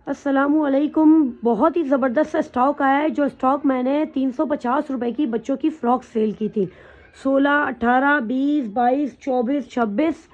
अस्सलामुअलैकुम। बहुत ही ज़बरदस्त सा स्टॉक आया है। जो स्टॉक मैंने 350 रुपए की बच्चों की फ़्रॉक सेल की थी। 16, 18, 20, 22, 24, 26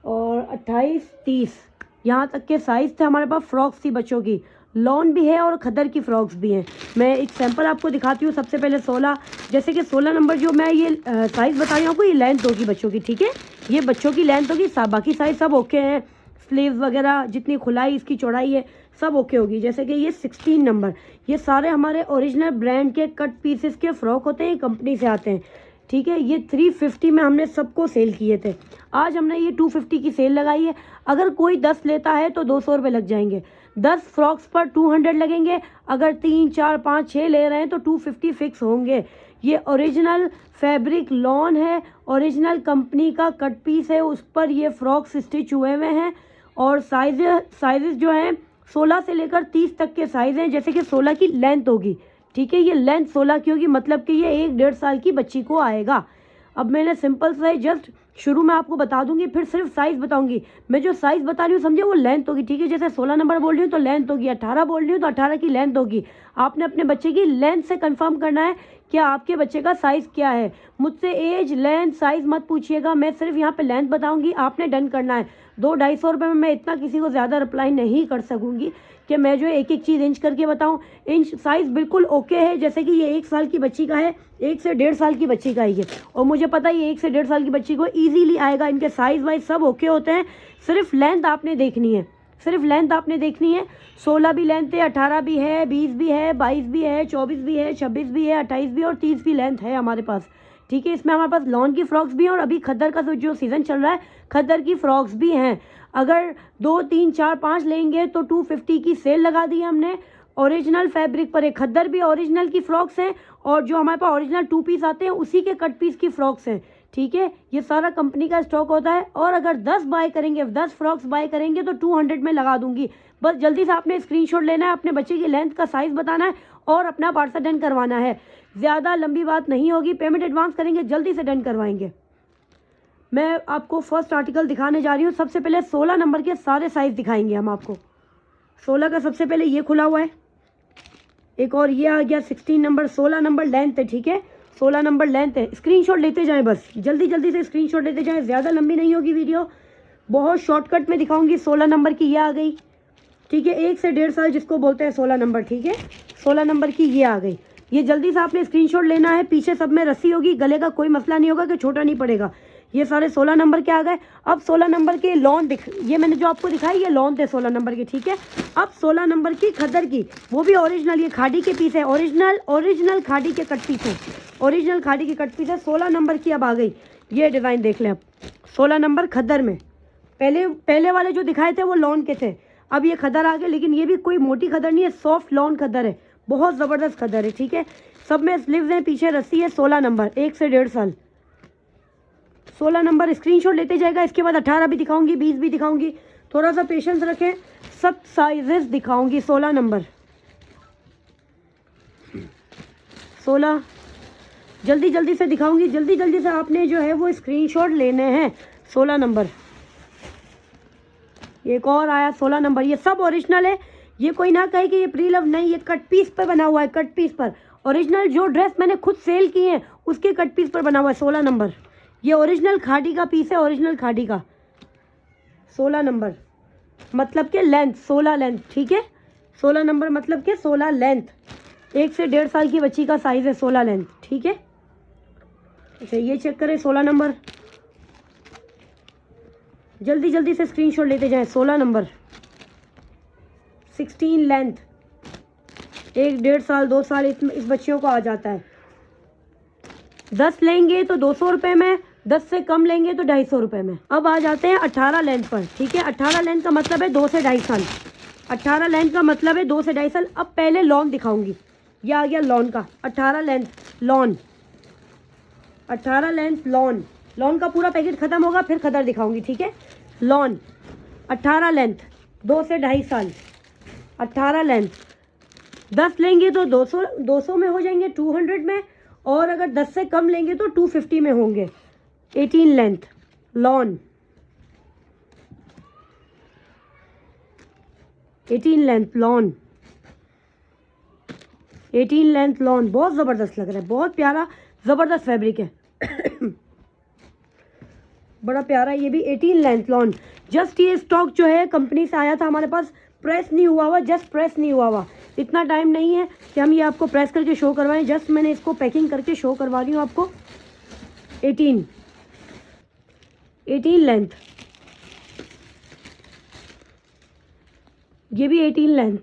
और 28, 30 यहाँ तक के साइज़ थे हमारे पास। फ़्रॉक्स थी बच्चों की, लॉन भी है और खद्दर की फ़्रॉक्स भी हैं। मैं एक सैंपल आपको दिखाती हूँ। सबसे पहले 16, जैसे कि 16 नंबर जो मैं ये साइज़ बता रही हूँ आपको, ये लेंथ होगी बच्चों की, ठीक है। ये बच्चों की लेंथ होगी, बाकी साइज़ सब ओके हैं। स्लीव्स वगैरह जितनी खुलाई इसकी चौड़ाई है सब ओके होगी। जैसे कि ये 16 नंबर, ये सारे हमारे ओरिजिनल ब्रांड के कट पीसेस के फ़्रॉक होते हैं, कंपनी से आते हैं, ठीक है। ये 350 में हमने सबको सेल किए थे। आज हमने ये 250 की सेल लगाई है। अगर कोई 10 लेता है तो 200 रुपये लग जाएंगे। 10 फ्रॉक्स पर 200 लगेंगे। अगर 3, 4, 5, 6 ले रहे हैं तो 250 फिक्स होंगे। ये ओरिजिनल फैब्रिक लॉन है, ओरिजिनल कंपनी का कट पीस है, उस पर ये फ्रॉक्स स्टिच हुए हुए हैं। और साइजेस जो हैं 16 से लेकर 30 तक के साइज़ हैं। जैसे कि 16 की लेंथ होगी, ठीक है। ये लेंथ 16 की होगी, मतलब कि ये 1-1.5 साल की बच्ची को आएगा। अब मैंने सिंपल साइज जस्ट शुरू में आपको बता दूंगी, फिर सिर्फ साइज़ बताऊंगी। मैं जो साइज़ बता रही हूँ समझे, वो लेंथ होगी, ठीक है। जैसे 16 नंबर बोल रही हूँ तो लेंथ होगी, 18 बोल रही हूँ तो 18 की लेंथ होगी। आपने अपने बच्चे की लेंथ से कंफर्म करना है कि आपके बच्चे का साइज़ क्या है। मुझसे एज, लेंथ, साइज़ मत पूछिएगा, मैं सिर्फ यहाँ पे लेंथ बताऊंगी, आपने डन करना है। 200-250 रुपये में मैं इतना किसी को ज़्यादा रिप्लाई नहीं कर सकूँगी कि मैं जो एक एक चीज़ इंच करके बताऊँ। इंच साइज़ बिल्कुल ओके है। जैसे कि ये 1 साल की बच्ची का है, 1 से 1.5 साल की बच्ची का है ये, और मुझे पता है ये 1 से 1.5 साल की बच्ची को ईजीली आएगा। इनके साइज़ वाइज सब ओके होते हैं, सिर्फ लेंथ आपने देखनी है, सिर्फ लेंथ आपने देखनी है। 16 भी लेंथ है, 18 भी है, 20 भी है, 22 भी है, 24 भी है, 26 भी है, 28 भी और 30 भी लेंथ है हमारे पास, ठीक है। इसमें हमारे पास लॉन की फ्रॉक्स भी हैं और अभी खद्दर का जो सीज़न चल रहा है, खद्दर की फ्रॉक्स भी हैं। अगर 2, 3, 4, 5 लेंगे तो 250 की सेल लगा दी है हमने। ओरिजिनल फैब्रिक पर एक खद्दर भी ओरिजिनल की फ्रॉक्स हैं, और जो हमारे पास ओरिजिनल 2 पीस आते हैं उसी के कट पीस की फ्रॉक्स हैं, ठीक है। ये सारा कंपनी का स्टॉक होता है। और अगर 10 बाय करेंगे, 10 फ्रॉक्स बाय करेंगे तो 200 में लगा दूंगी। बस जल्दी से आपने स्क्रीनशॉट लेना है, अपने बच्चे की लेंथ का साइज़ बताना है और अपना पार्सल डन करवाना है। ज़्यादा लंबी बात नहीं होगी, पेमेंट एडवांस करेंगे, जल्दी से डन करवाएंगे। मैं आपको फर्स्ट आर्टिकल दिखाने जा रही हूँ। सबसे पहले 16 नंबर के सारे साइज़ दिखाएंगे हम आपको। 16 का सबसे पहले ये खुला हुआ है, एक और ये आ गया 16 नंबर। 16 नंबर लेंथ है, ठीक है, 16 नंबर लेंथ है। स्क्रीनशॉट लेते जाएं, बस जल्दी जल्दी से स्क्रीनशॉट लेते जाएं, ज़्यादा लंबी नहीं होगी वीडियो, बहुत शॉर्टकट में दिखाऊंगी। 16 नंबर की ये आ गई, ठीक है, 1 से 1.5 साल जिसको बोलते हैं 16 नंबर, ठीक है। 16 नंबर की ये आ गई। ये जल्दी से आपने स्क्रीनशॉट लेना है। पीछे सब में रस्सी होगी, गले का कोई मसला नहीं होगा कि छोटा नहीं पड़ेगा। ये सारे 16 नंबर के आ गए। अब 16 नंबर के लॉन ये मैंने जो आपको दिखाई, ये लॉन थे 16 नंबर के, ठीक है। अब 16 नंबर की खद्दर की, वो भी ओरिजिनल, ये खाड़ी के पीस है, ओरिजिनल खाड़ी के कट पीस है, ओरिजिनल खाड़ी के कट पीस है। 16 नंबर की अब आ गई, ये डिज़ाइन देख लें। अब 16 नंबर खद्दर में, पहले वाले जो दिखाए थे वो लॉन के थे, अब ये खद्दर आ गए। लेकिन ये भी कोई मोटी खद्दर नहीं है, सॉफ्ट लॉन खद्दर है, बहुत ज़बरदस्त खद्दर है, ठीक है। सब में स्लीव्स हैं, पीछे रस्सी है। 16 नंबर, 1 से 1.5 साल। 16 नंबर स्क्रीनशॉट लेते जाएगा। इसके बाद 18 भी दिखाऊंगी, 20 भी दिखाऊंगी, थोड़ा सा पेशेंस रखें, सब साइजेस दिखाऊंगी। 16 नंबर, 16 जल्दी जल्दी से दिखाऊंगी, जल्दी जल्दी से आपने जो है वो स्क्रीनशॉट लेने हैं। 16 नंबर, एक और आया 16 नंबर, ये सब ओरिजिनल है। ये कोई ना कहे कि ये प्री लव, नहीं, ये कट पीस पर बना हुआ है, कट पीस पर ओरिजिनल। जो ड्रेस मैंने खुद सेल की है उसके कट पीस पर बना हुआ है। 16 नंबर, ये ओरिजिनल खाड़ी का पीस है, ओरिजिनल खाड़ी का। 16 नंबर मतलब के लेंथ, 16 लेंथ, ठीक है। 16 नंबर मतलब के 16 लेंथ, 1 से 1.5 साल की बच्ची का साइज़ है 16 लेंथ, ठीक है। अच्छा, ये चेक करें 16 नंबर, जल्दी जल्दी से स्क्रीनशॉट लेते जाएं। 16 नंबर, 16 लेंथ, 1-1.5 साल, 2 साल इस बच्चियों को आ जाता है। 10 लेंगे तो 200 रुपये में, 10 से कम लेंगे तो 250 रुपये में। अब आ जाते हैं 18 लेंथ पर, ठीक है। 18 लेंथ का मतलब है 2 से 2.5 साल। 18 लेंथ का मतलब है 2 से 2.5 साल। अब पहले लॉन दिखाऊंगी, ये आ गया लॉन का 18 length lawn, 18 length lawn. Lawn का पूरा पैकेट खत्म होगा फिर खदर दिखाऊंगी, ठीक है। लॉन 18 लेंथ, 2 से 2.5 साल, 18 लेंथ। 10 लेंगे तो 200 में हो जाएंगे, 200 में। और अगर 10 से कम लेंगे तो 250 में होंगे। 18 length lawn, 18 length lawn, 18 length lawn, बहुत ज़बरदस्त लग रहा है, बहुत प्यारा ज़बरदस्त फैब्रिक है बड़ा प्यारा। ये भी 18 लेंथ लॉन। जस्ट ये स्टॉक जो है कंपनी से आया था हमारे पास, प्रेस नहीं हुआ हुआ, जस्ट प्रेस नहीं हुआ हुआ। इतना टाइम नहीं है कि हम ये आपको प्रेस करके शो करवाएं, जस्ट मैंने इसको पैकिंग करके शो करवा रही हूँ आपको। 18 लेंथ, ये भी 18 लेंथ,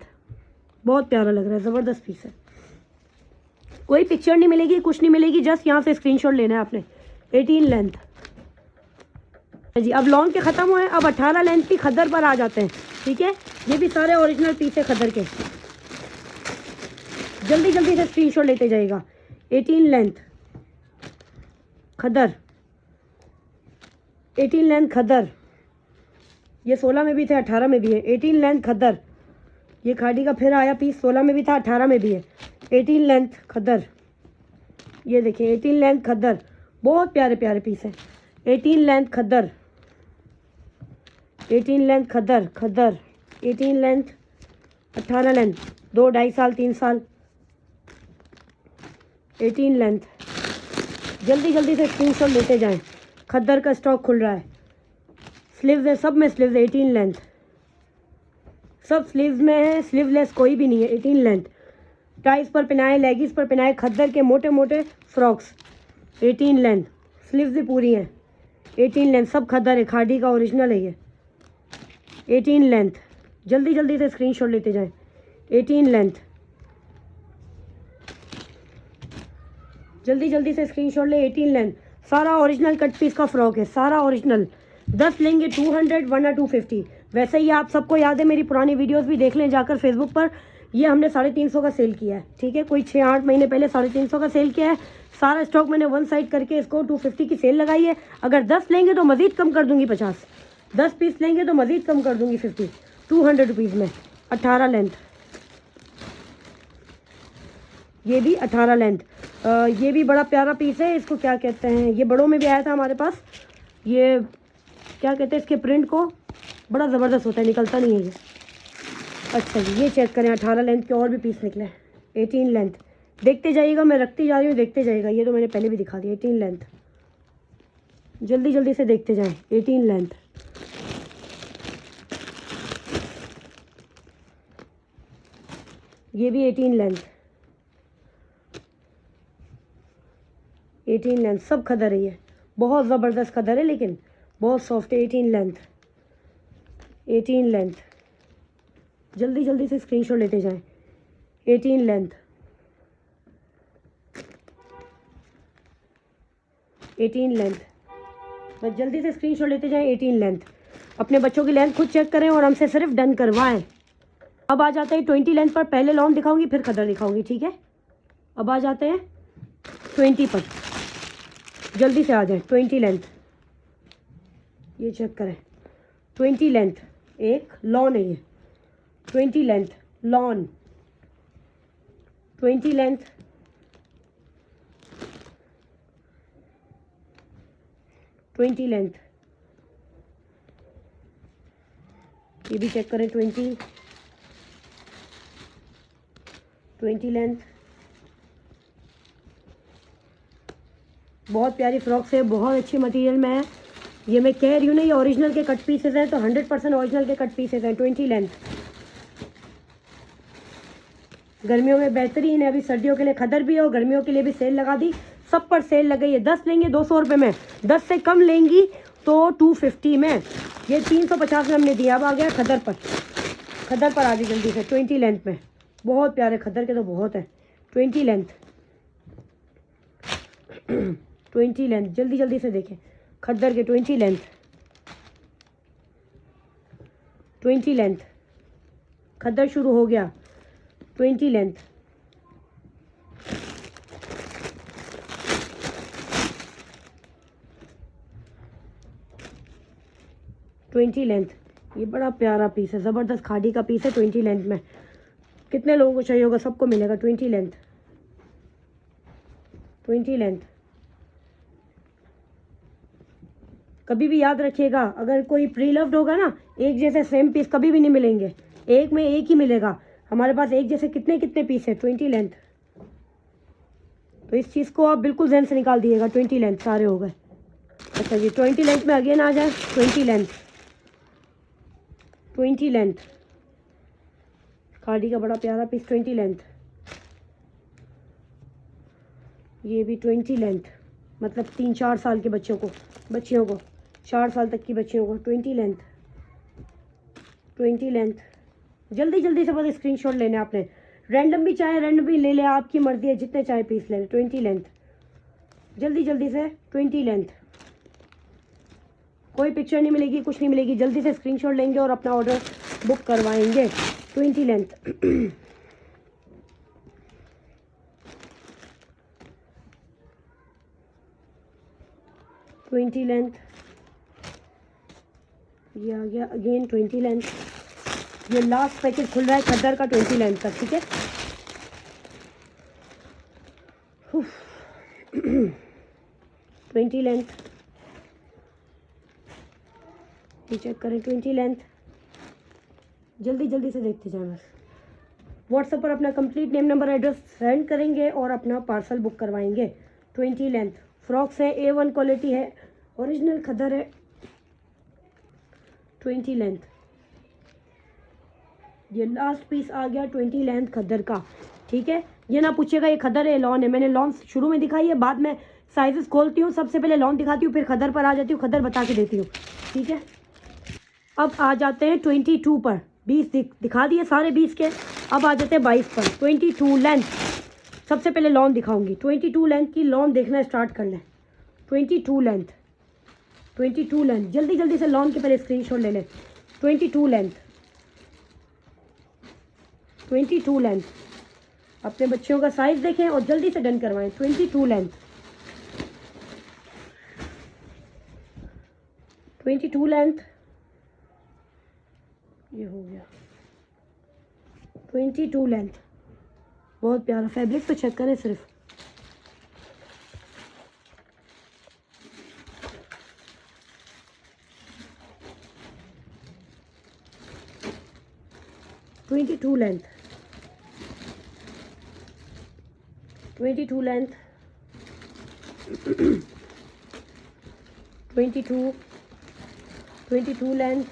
बहुत प्यारा लग रहा है, ज़बरदस्त पीस है। कोई पिक्चर नहीं मिलेगी, कुछ नहीं मिलेगी, जस्ट यहाँ से स्क्रीनशॉट लेना है आपने। 18 लेंथ जी। अब लॉन्ग के ख़त्म हुए, अब 18 लेंथ की खद्दर पर आ जाते हैं, ठीक है। ये भी सारे ओरिजिनल पीस है खद्दर के, जल्दी जल्दी से स्क्रीनशॉट लेते जाइएगा। 18 लेंथ खद्दर, 18 लेंथ खद्दर, ये 16 में भी थे, 18 में भी है। 18 लेंथ खद्दर, ये खादी का फिर आया पीस, 16 में भी था, 18 में भी है। 18 लेंथ खद्दर, ये देखिए 18 लेंथ खद्दर, बहुत प्यारे प्यारे पीस है। 18 लेंथ खद्दर, 18 लेंथ खद्दर, खद्दर 18 लेंथ, 18 लेंथ, 2 2.5 साल 3 साल। 18 लेंथ, जल्दी जल्दी से स्क्रीनशॉट लेते जाएं, खद्दर का स्टॉक खुल रहा है। स्लीव्स है, सब में स्लीव्स है। 18 लेंथ, सब स्लीव्स में है, स्लीवलेस कोई भी नहीं है। 18 लेंथ, टाइस पर पहनाए, लेगिस पर पहनाए, खद्दर के मोटे मोटे फ्रॉक्स। 18 लेंथ, स्लीव्स भी पूरी हैं। 18 लेंथ, सब खद्दर है, खादी का ओरिजिनल है ये। 18 लेंथ, जल्दी जल्दी से स्क्रीनशॉट लेते जाएं। 18 लेंथ, जल्दी जल्दी से स्क्रीनशॉट ले। 18 लेंथ, सारा ओरिजिनल कट पीस का फ्रॉक है, सारा ओरिजिनल। 10 लेंगे 200 वरना 250। वैसे ही आप सबको याद है, मेरी पुरानी वीडियोस भी देख लें जाकर फेसबुक पर। ये हमने 350 का सेल किया है, ठीक है। कोई 6-8 महीने पहले 350 का सेल किया है। सारा स्टॉक मैंने वन साइड करके इसको 250 की सेल लगाई है। अगर 10 लेंगे तो मज़ीद कम कर दूंगी 50। 10 पीस लेंगे तो मज़ीद कम कर दूंगी 50, 200 रुपीज़ में। 18 लेंथ, ये भी 18 लेंथ। ये भी बड़ा प्यारा पीस है। इसको क्या कहते हैं, ये बड़ों में भी आया था हमारे पास। ये क्या कहते हैं इसके प्रिंट को, बड़ा ज़बरदस्त होता है, निकलता नहीं है ये। अच्छा जी, ये चेक करें, 18 लेंथ के और भी पीस निकले। 18 लेंथ, देखते जाइएगा, मैं रखती जा रही हूँ, देखते जाइएगा। ये तो मैंने पहले भी दिखा दिया। 18 लेंथ, जल्दी जल्दी से देखते जाएं। 18 लेंथ, ये भी 18 लेंथ, 18 लेंथ, सब खदर है ये, बहुत ज़बरदस्त खदर है, लेकिन बहुत सॉफ्ट है। 18 लेंथ, 18 लेंथ, जल्दी जल्दी से स्क्रीनशॉट लेते जाएं। 18 लेंथ, 18 लेंथ, बस जल्दी से स्क्रीनशॉट लेते जाएं। 18 लेंथ, अपने बच्चों की लेंथ खुद चेक करें और हमसे सिर्फ डन करवाएं। अब आ जाते हैं 20 लेंथ पर। पहले लॉन्ग दिखाऊंगी फिर खदर दिखाऊंगी, ठीक है। अब आ जाते हैं 20 पर, जल्दी से आ जाए। 20 लेंथ, ये चेक करें। 20 लेंथ, एक लॉन है ये। 20 लेंथ लॉन, 20 लेंथ, 20 लेंथ, ये भी चेक करें। 20 लेंथ, बहुत प्यारी फ्रॉक्स है, बहुत अच्छी मटेरियल में है। ये मैं कह रही हूँ ना, ये ओरिजिनल के कट पीसेस हैं, तो 100% ओरिजिनल के कट पीसेस हैं। 20 लेंथ, गर्मियों में बेहतरीन है। अभी सर्दियों के लिए खदर भी है और गर्मियों के लिए भी सेल लगा दी, सब पर सेल लग गई है। 10 लेंगे 200 रुपये में, 10 से कम लेंगी तो 250 में। ये 350 में हमने दिया। अब आ गया खदर पर, खदर पर आ गई जल्दी से। 20 लेंथ में, बहुत प्यारे खदर के तो बहुत है। 20 लेंथ, 20 लेंथ, जल्दी जल्दी से देखें खद्दर के। 20 लेंथ, 20 लेंथ, खद्दर शुरू हो गया। 20 लेंथ, 20 लेंथ, ये बड़ा प्यारा पीस है, ज़बरदस्त खादी का पीस है। 20 लेंथ में कितने लोगों को चाहिए होगा, सबको मिलेगा। 20 लेंथ, 20 लेंथ, कभी भी याद रखिएगा, अगर कोई प्री लव्ड होगा ना, एक जैसे सेम पीस कभी भी नहीं मिलेंगे, एक में एक ही मिलेगा। हमारे पास एक जैसे कितने कितने पीस है, 20 लेंथ। तो इस चीज़ को आप बिल्कुल जहन से निकाल दिएगा, 20 लेंथ सारे हो गए। अच्छा जी, 20 लेंथ में अगेन आ जाए, 20 लेंथ, 20 लेंथ, खाड़ी का बड़ा प्यारा पीस, 20 लेंथ। ये भी 20 लेंथ, मतलब 3-4 साल के बच्चों को, बच्चियों को, 4 साल तक की बच्चियों को 20 लेंथ, 20 लेंथ। जल्दी जल्दी से बस स्क्रीनशॉट लेने आपने, रैंडम भी चाहे रैंडम भी ले ले, आपकी मर्जी है, जितने चाहे पीस ले ले। 20 लेंथ, जल्दी जल्दी से 20 लेंथ। कोई पिक्चर नहीं मिलेगी, कुछ नहीं मिलेगी, जल्दी से स्क्रीनशॉट लेंगे और अपना ऑर्डर बुक करवाएंगे। 20 लेंथ। ट्वेंटी लेंथ, ये आ गया अगेन 20 लेंथ। ये लास्ट पैकेट खुल रहा है खद्दर का 20 लेंथ का, ठीक है। 20 लेंथ, ये चेक करें, 20 लेंथ। जल्दी जल्दी से देखते जाए बस। व्हाट्सएप पर अपना complete name number address send करेंगे और अपना पार्सल बुक करवाएंगे। 20 लेंथ फ्रॉक्स है, A1 क्वालिटी है, ओरिजिनल खद्दर है। 20 लेंथ, ये लास्ट पीस आ गया 20 लेंथ खद्दर का, ठीक है। ये ना पूछेगा ये खद्दर है लॉन है, मैंने लॉन शुरू में दिखाई है, बाद में साइजेस खोलती हूँ, सबसे पहले लॉन दिखाती हूँ, फिर खद्दर पर आ जाती हूँ, खद्दर बता के देती हूँ, ठीक है। अब आ जाते हैं 22 पर, 20 दिखा दिए सारे 20 के। अब आ जाते हैं 22 पर, 22 लेंथ। सबसे पहले लॉन दिखाऊंगी, 22 लेंथ की लॉन देखना स्टार्ट कर लें। 22 लेंथ, 22 लेंथ, जल्दी जल्दी से लॉन के पहले स्क्रीनशॉट ले लें। 22 लेंथ, 22 लेंथ। अपने बच्चों का साइज देखें और जल्दी से डन करवाएं। 22 लेंथ, 22 लेंथ, ये हो गया 22 लेंथ। बहुत प्यारा फैब्रिक, तो चेक करें सिर्फ। Twenty two length, 22 length, 22, 22 length,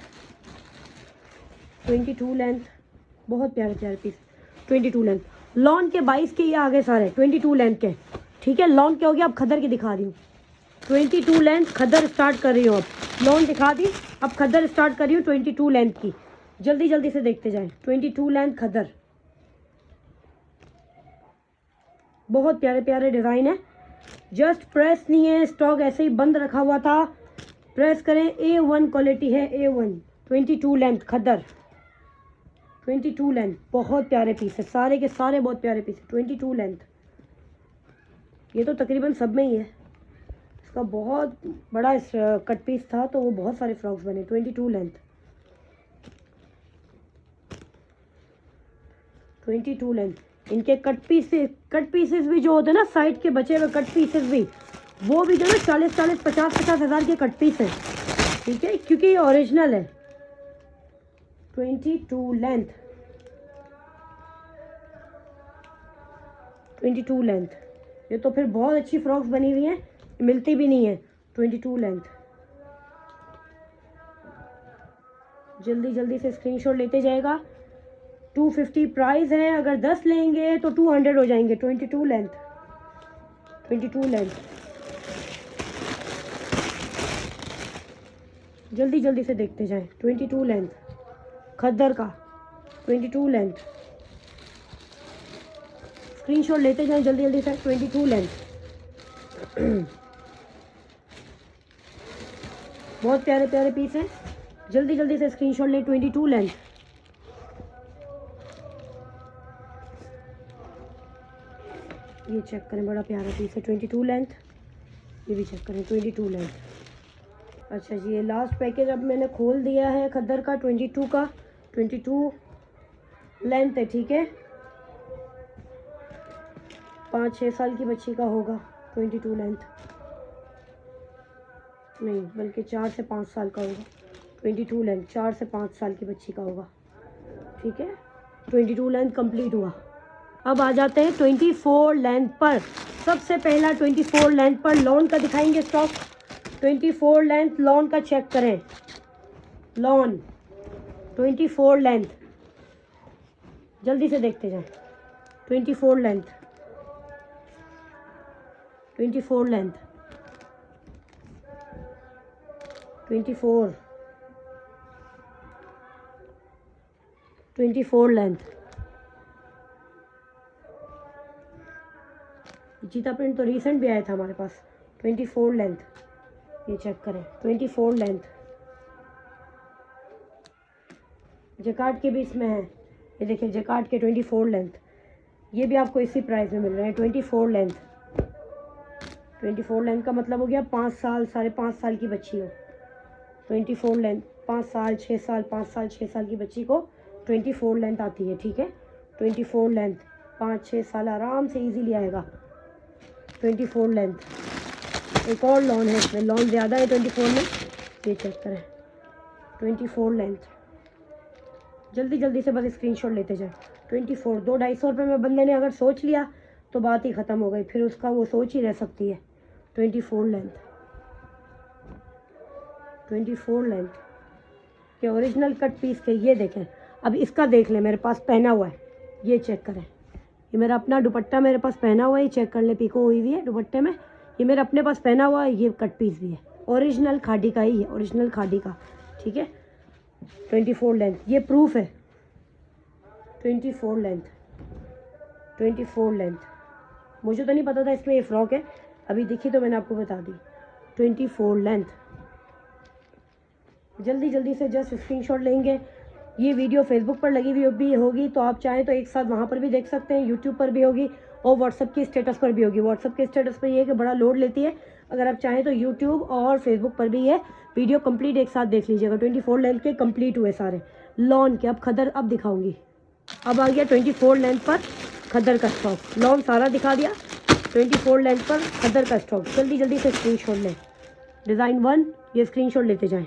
22 length. बहुत प्यारे प्यारे पीस, 22 लेंथ। लॉन के 22 के ये आ गए सारे 22 लेंथ के, ठीक है। लॉन के हो गया, अब खद्दर की दिखा रही हूँ। 22 लेंथ खद्दर स्टार्ट कर रही हूँ। अब लॉन दिखा दी, अब खद्दर स्टार्ट कर रही हूँ 22 लेंथ की। जल्दी जल्दी से देखते जाएं। 22 लेंथ खद्दर, बहुत प्यारे प्यारे डिज़ाइन है। जस्ट प्रेस नहीं है, स्टॉक ऐसे ही बंद रखा हुआ था, प्रेस करें। A1 क्वालिटी है, A1। 22 लेंथ खद्दर, 22 लेंथ। बहुत प्यारे पीस है, सारे के सारे बहुत प्यारे पीस है। 22 लेंथ, ये तो तकरीबन सब में ही है। इसका बहुत बड़ा कट पीस था तो वो बहुत सारे फ्रॉक्स बने। 22 लेंथ, 22 लेंथ। इनके कट पीसेस भी जो होते हैं ना, साइड के बचे हुए कट पीसेस भी, वो भी जो ना 40-40, 50-50 हज़ार के कट पीस है, ठीक है, क्योंकि ये ओरिजिनल है। 22 लेंथ, 22 लेंथ। ये तो फिर बहुत अच्छी फ्रॉक्स बनी हुई हैं, मिलती भी नहीं है। 22 लेंथ, जल्दी जल्दी से स्क्रीनशॉट लेते जाएगा। 250 प्राइस है, अगर 10 लेंगे तो 200 हो जाएंगे। 22 लेंथ, 22 लेंथ, जल्दी जल्दी से देखते जाएं। 22 लेंथ खद्दर का, 22 लेंथ। स्क्रीनशॉट लेते जाएं जल्दी जल्दी से। 22 लेंथ, बहुत प्यारे प्यारे पीस हैं, जल्दी जल्दी से स्क्रीनशॉट लें। 22 लेंथ, ये चेक करें, बड़ा प्यारा पीस है। 22 लेंथ, ये भी चेक करें। 22 लेंथ। अच्छा जी, ये लास्ट पैकेज अब मैंने खोल दिया है खद्दर का, 22 का। 22 लेंथ है, ठीक है। 5-6 साल की बच्ची का होगा। 22 लेंथ, नहीं, बल्कि 4 से 5 साल का होगा। 22 लेंथ 4 से 5 साल की बच्ची का होगा, ठीक है। 22 लेंथ कंप्लीट हुआ। अब आ जाते हैं 24 लेंथ पर। सबसे पहला 24 लेंथ पर लॉन का दिखाएंगे स्टॉक। 24 लेंथ लॉन का चेक करें। लॉन 24 लेंथ, जल्दी से देखते जाएं। 24 लेंथ, 24 लेंथ, 24 लेंथ। चीता प्रिंट तो रिसेंट भी आया था हमारे पास। 24 लेंथ, ये चेक करें। 24 लेंथ जैकार्ड के भी इसमें है, ये देखिए जैकार्ड के 24 लेंथ, ये भी आपको इसी प्राइस में मिल रहे हैं। 24 लेंथ, 24 लेंथ का मतलब हो गया 5 साल 5.5 साल की बच्ची हो। 24 लेंथ 5 साल 6 साल 5 साल 6 साल की बच्ची को 24 लेंथ आती है, ठीक है। 24 लेंथ 5-6 साल आराम से इजीली आएगा। 24 लेंथ। एक और लॉन है इसमें, लॉन ज़्यादा है 24 में, ये चेक करें। 24 लेंथ, जल्दी जल्दी से बस स्क्रीनशॉट लेते जाए। 24 200-250 रुपये में बंदे ने अगर सोच लिया तो बात ही ख़त्म हो गई, फिर उसका वो सोच ही रह सकती है। 24 लेंथ, 24 लेंथ के ओरिजिनल कट पीस के, ये देखें। अब इसका देख लें, मेरे पास पहना हुआ है, ये चेक करें। ये मेरा अपना दुपट्टा मेरे पास पहना हुआ है, ये चेक कर ले, पिको हुई हुई है दुपट्टे में। ये मेरा अपने पास पहना हुआ है, ये कट पीस भी है, ओरिजिनल खादी का ही है, ओरिजिनल खादी का, ठीक है। 24 लेंथ, ये प्रूफ है। 24 लेंथ, 24 लेंथ। मुझे तो नहीं पता था इसमें ये फ्रॉक है, अभी दिखी तो मैंने आपको बता दी। 24 लेंथ, जल्दी जल्दी से जस्ट स्क्रीनशॉट लेंगे। ये वीडियो फेसबुक पर लगी हुई भी होगी, तो आप चाहें तो एक साथ वहाँ पर भी देख सकते हैं, यूट्यूब पर भी होगी और व्हाट्सअप के स्टेटस पर भी होगी। व्हाट्सअप के स्टेटस पर ये है कि बड़ा लोड लेती है, अगर आप चाहें तो यूट्यूब और फेसबुक पर भी ये वीडियो कंप्लीट एक साथ देख लीजिएगा। 24 लेंथ के कंप्लीट हुए सारे लॉन के। अब खदर अब दिखाऊंगी। अब आ गया 24 लेंथ पर खदर का स्टॉक। लॉन सारा दिखा दिया, 24 लेंथ पर खदर का स्टॉक। जल्दी जल्दी से स्क्रीनशॉट लें। डिज़ाइन 1 ये स्क्रीनशॉट लेते जाएं।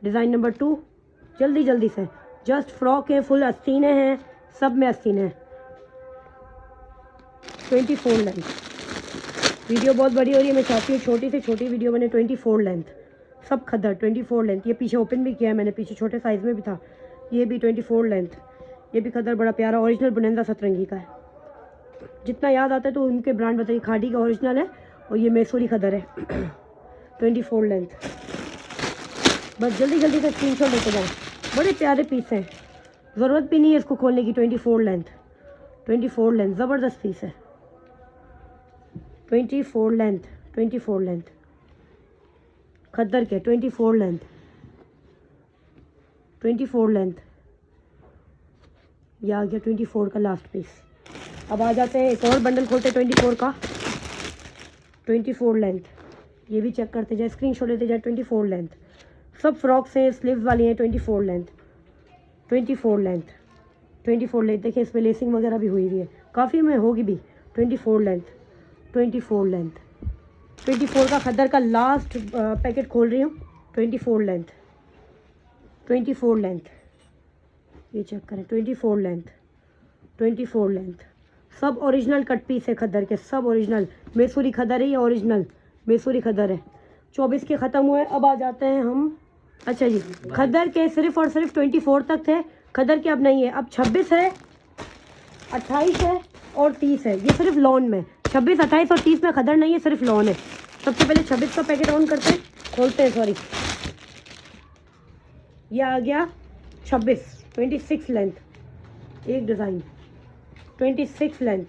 डिज़ाइन नंबर 2 जल्दी जल्दी से, जस्ट फ्रॉक है, फुल आस्तीनें हैं, सब में आस्तीनें हैं। 24 लेंथ। वीडियो बहुत बड़ी हो रही है, मैं चाहती हूँ छोटी से छोटी वीडियो बने। 24 लेंथ, सब खदर 24 लेंथ। ये पीछे ओपन भी किया है मैंने, पीछे छोटे साइज़ में भी था। ये भी 24 लेंथ, ये भी खदर बड़ा प्यारा ओरिजिनल बुनंदा सतरंगी का है। जितना याद आता है तो उनके ब्रांड बताइए। खादी का ओरिजिनल है और ये मैसूरी खदर है। 24 लेंथ, बस जल्दी जल्दी से स्क्रीनशॉट लेते जाएं। बड़े प्यारे पीस हैं, ज़रूरत भी नहीं है इसको खोलने की। 24 लेंथ, 24 लेंथ ज़बरदस्त पीस है। 24 लेंथ, 24 लेंथ खद्दर के 24 लेंथ, 24 लेंथ। ये आ गया 24 का लास्ट पीस। अब आ जाते हैं एक और बंडल खोलते हैं 24 का। 24 लेंथ, ये भी चेक करते जाए, स्क्रीनशॉट लेते जाए। 24 लेंथ, सब फ्रॉक्स हैं, स्लीव्स वाली हैं। 24 लेंथ, 24 लेंथ, 24 लेंथ। देखिए इसमें लेसिंग वगैरह भी हुई है, काफ़ी में होगी भी। 24 लेंथ, 24 लेंथ, 24 का खद्दर का लास्ट पैकेट खोल रही हूँ। 24 लेंथ, 24 लेंथ, ये चेक करें। 24 लेंथ, 24 लेंथ, सब ओरिजिनल कट पीस है खद्दर के, सब ओरिजिनल। मैसूरी खद्दर है, ये ओरिजिनल मैसूरी खद्दर है। 24 के ख़त्म हुए। अब आ जाते हैं हम, अच्छा जी, खद्दर के सिर्फ और सिर्फ 24 तक थे। खद्दर के अब नहीं है, अब 26 है, 28 है और 30 है। ये सिर्फ लॉन में 26, 28 और 30 में खद्दर नहीं है, सिर्फ लॉन है। सबसे पहले 26 का पैकेट ऑन करते हैं, खोलते हैं, सॉरी। ये आ गया 26, 26 लेंथ, एक डिज़ाइन। 26 लेंथ,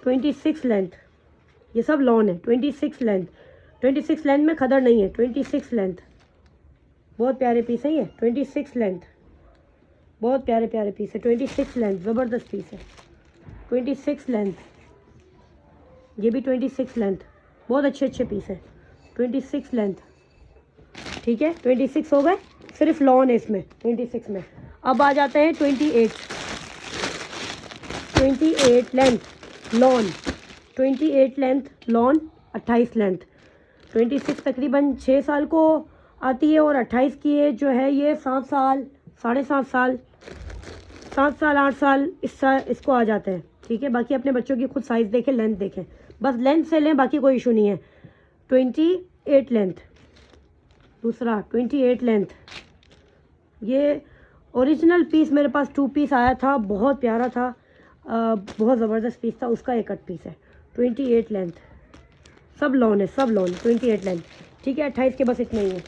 26 लेंथ, ये सब लॉन है। 26 लेंथ, 26 लेंथ में खद्दर नहीं है। 26 लेंथ, बहुत प्यारे पीस है ये। 26 लेंथ, बहुत प्यारे प्यारे पीस है। 26 लेंथ, ज़बरदस्त पीस है। 26 लेंथ, ये भी 26 लेंथ, बहुत अच्छे अच्छे पीस है। 26 लेंथ, ठीक है। 26 हो गए, सिर्फ लॉन है इसमें 26 में। अब आ जाते हैं 28 length lawn, 28 length lawn, 28 length. 26 तकरीबन 6 साल को आती है, और 28 की एज जो है ये 7 साल, 7.5 साल, 7 साल 8 साल इसको आ जाते हैं। ठीक है, बाकी अपने बच्चों की खुद साइज़ देखें, लेंथ देखें, बस लेंथ से लें, बाकी कोई इशू नहीं है। 28 लेंथ, दूसरा 28 लेंथ। ये ओरिजिनल पीस मेरे पास 2 पीस आया था, बहुत प्यारा था, बहुत ज़बरदस्त पीस था, उसका एक कट पीस है। 28 लेंथ, सब लॉन है, सब लॉन, 28 लेंथ। ठीक है, 28 के बस इतना ही है।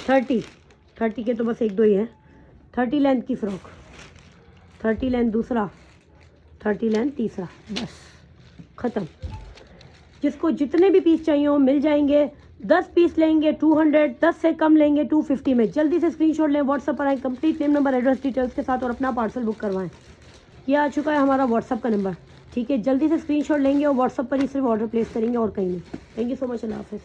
30 के तो बस 1-2 ही हैं। 30 लेंथ की फ़्रॉक, 30 लेंथ दूसरा, 30 लेंथ तीसरा, बस ख़त्म। जिसको जितने भी पीस चाहिए हो मिल जाएंगे। 10 पीस लेंगे 200, 10 से कम लेंगे 250 में। जल्दी से स्क्रीनशॉट लें, व्हाट्सअप पर आए, complete name, number, address, details के साथ, और अपना पार्सल बुक करवाएं। ये आ चुका है हमारा व्हाट्सअप का नंबर। ठीक है, जल्दी से स्क्रीनशॉट लेंगे और व्हाट्सअप पर ही सिर्फ ऑर्डर प्लेस करेंगे और कहीं नहीं। थैंक यू सो मच, अल्लाह हाफ़िज़।